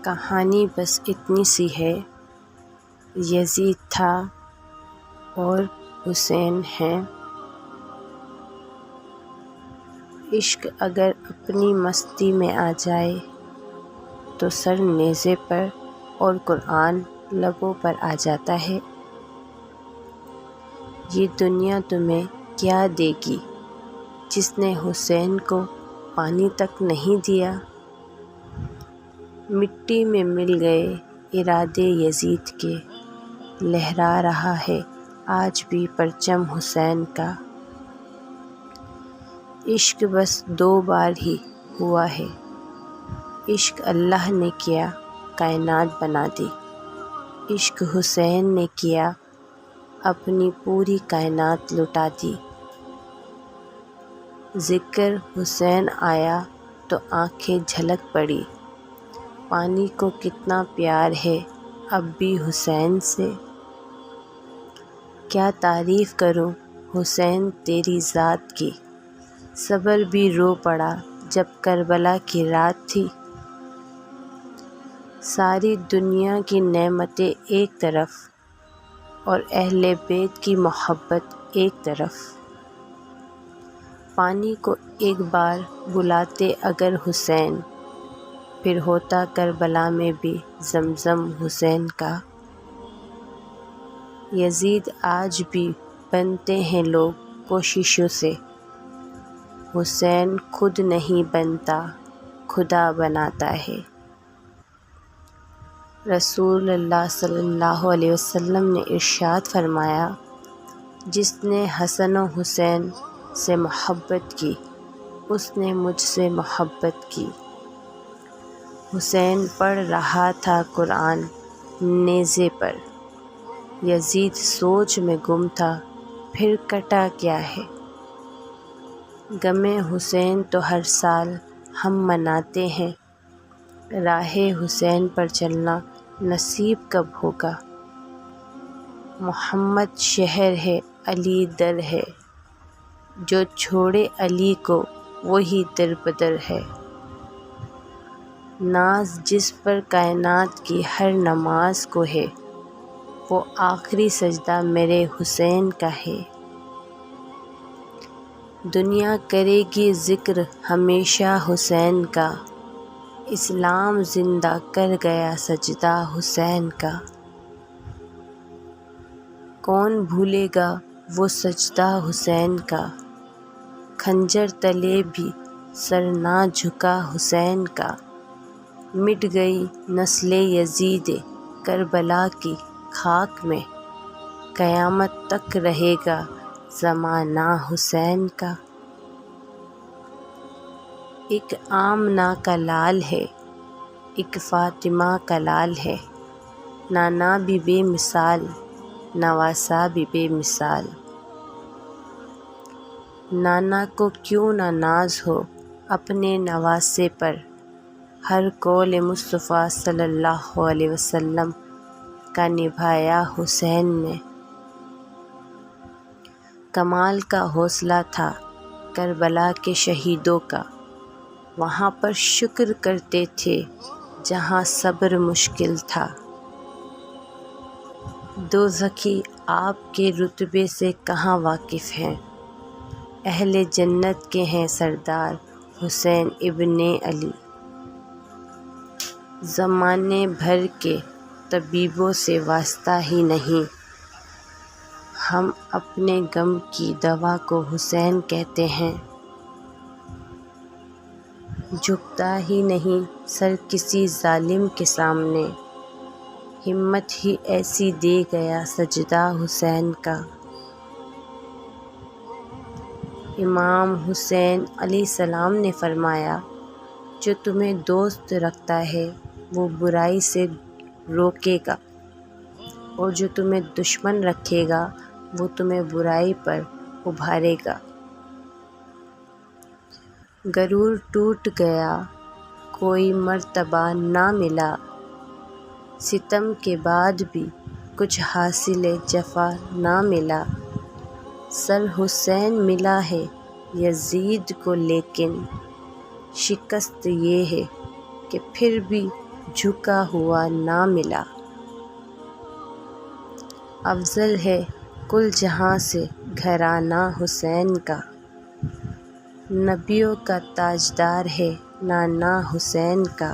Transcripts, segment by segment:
کہانی بس اتنی سی ہے، یزید تھا اور حسین ہیں۔ عشق اگر اپنی مستی میں آ جائے تو سر نیزے پر اور قرآن لبوں پر آ جاتا ہے۔ یہ دنیا تمہیں کیا دے گی جس نے حسین کو پانی تک نہیں دیا۔ مٹی میں مل گئے ارادے یزید کے، لہرا رہا ہے آج بھی پرچم حسین کا۔ عشق بس 2 بار ہی ہوا ہے، عشق اللہ نے کیا کائنات بنا دی، عشق حسین نے کیا اپنی پوری کائنات لٹا دی۔ ذکر حسین آیا تو آنکھیں جھلک پڑی، پانی کو کتنا پیار ہے اب بھی حسین سے۔ کیا تعریف کروں حسین تیری ذات کی، صبر بھی رو پڑا جب کربلا کی رات تھی۔ ساری دنیا کی نعمتیں ایک طرف اور اہل بیت کی محبت ایک طرف۔ پانی کو ایک بار بلاتے اگر حسین، پھر ہوتا کربلا میں بھی زمزم حسین کا۔ یزید آج بھی بنتے ہیں لوگ کوششوں سے، حسین خود نہیں بنتا خدا بناتا ہے۔ رسول اللہ صلی اللہ علیہ وسلم نے ارشاد فرمایا، جس نے حسن و حسین سے محبت کی اس نے مجھ سے محبت کی۔ حسین پڑھ رہا تھا قرآن نیزے پر، یزید سوچ میں گم تھا پھر کٹا کیا ہے۔ غم حسین تو ہر سال ہم مناتے ہیں، راہ حسین پر چلنا نصیب کب ہوگا۔ محمد شہر ہے علی در ہے، جو چھوڑے علی کو وہی در بدر ہے۔ ناز جس پر کائنات کی ہر نماز کو ہے، وہ آخری سجدہ میرے حسین کا ہے۔ دنیا کرے گی ذکر ہمیشہ حسین کا، اسلام زندہ کر گیا سجدہ حسین کا۔ کون بھولے گا وہ سجدہ حسین کا، خنجر تلے بھی سر نہ جھکا حسین کا۔ مٹ گئی نسل یزید کربلا کی خاک میں، قیامت تک رہے گا زمانہ حسین کا۔ ایک آمنہ کا لال ہے، ایک فاطمہ کا لال ہے، نانا بھی بے مثال نواسہ بھی بے مثال۔ نانا کو کیوں نہ ناز ہو اپنے نواسے پر، ہر قول مصطفیٰ صلی اللہ علیہ وسلم کا نبھایا حسین نے۔ کمال کا حوصلہ تھا کربلا کے شہیدوں کا، وہاں پر شکر کرتے تھے جہاں صبر مشکل تھا۔ دوزخی آپ کے رتبے سے کہاں واقف ہیں، اہل جنت کے ہیں سردار حسین ابن علی۔ زمانے بھر کے طبیبوں سے واسطہ ہی نہیں، ہم اپنے غم کی دوا کو حسین کہتے ہیں۔ جھکتا ہی نہیں سر کسی ظالم کے سامنے، ہمت ہی ایسی دے گیا سجدہ حسین کا۔ امام حسین علیہ السلام نے فرمایا، جو تمہیں دوست رکھتا ہے وہ برائی سے روکے گا، اور جو تمہیں دشمن رکھے گا وہ تمہیں برائی پر ابھارے گا۔ غرور ٹوٹ گیا کوئی مرتبہ نہ ملا، ستم کے بعد بھی کچھ حاصل جفا نہ ملا۔ سر حسین ملا ہے یزید کو لیکن شکست یہ ہے کہ پھر بھی جھکا ہوا نہ ملا۔ افضل ہے کل جہاں سے گھرانہ حسین کا، نبیوں کا تاجدار ہے نانا حسین کا۔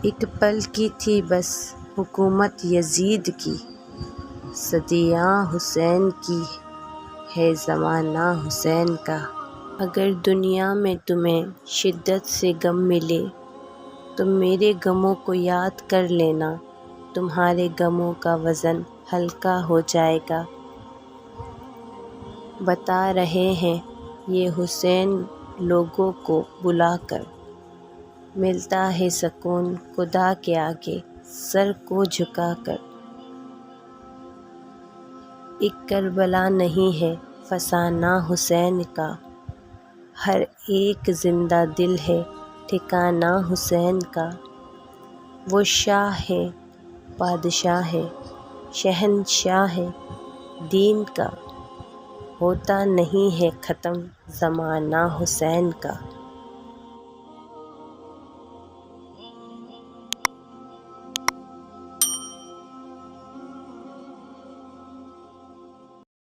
ایک پل کی تھی بس حکومت یزید کی، صدیاں حسین کی ہے زمانہ حسین کا۔ اگر دنیا میں تمہیں شدت سے غم ملے تو میرے غموں کو یاد کر لینا، تمہارے غموں کا وزن ہلکا ہو جائے گا۔ بتا رہے ہیں یہ حسین لوگوں کو بلا کر، ملتا ہے سکون خدا کے آگے سر کو جھکا کر۔ ایک کربلا نہیں ہے فسانہ حسین کا، ہر ایک زندہ دل ہے ٹھکانہ حسین کا۔ وہ شاہ ہے بادشاہ ہے شہنشاہ ہے دین کا، ہوتا نہیں ہے ختم زمانہ حسین کا۔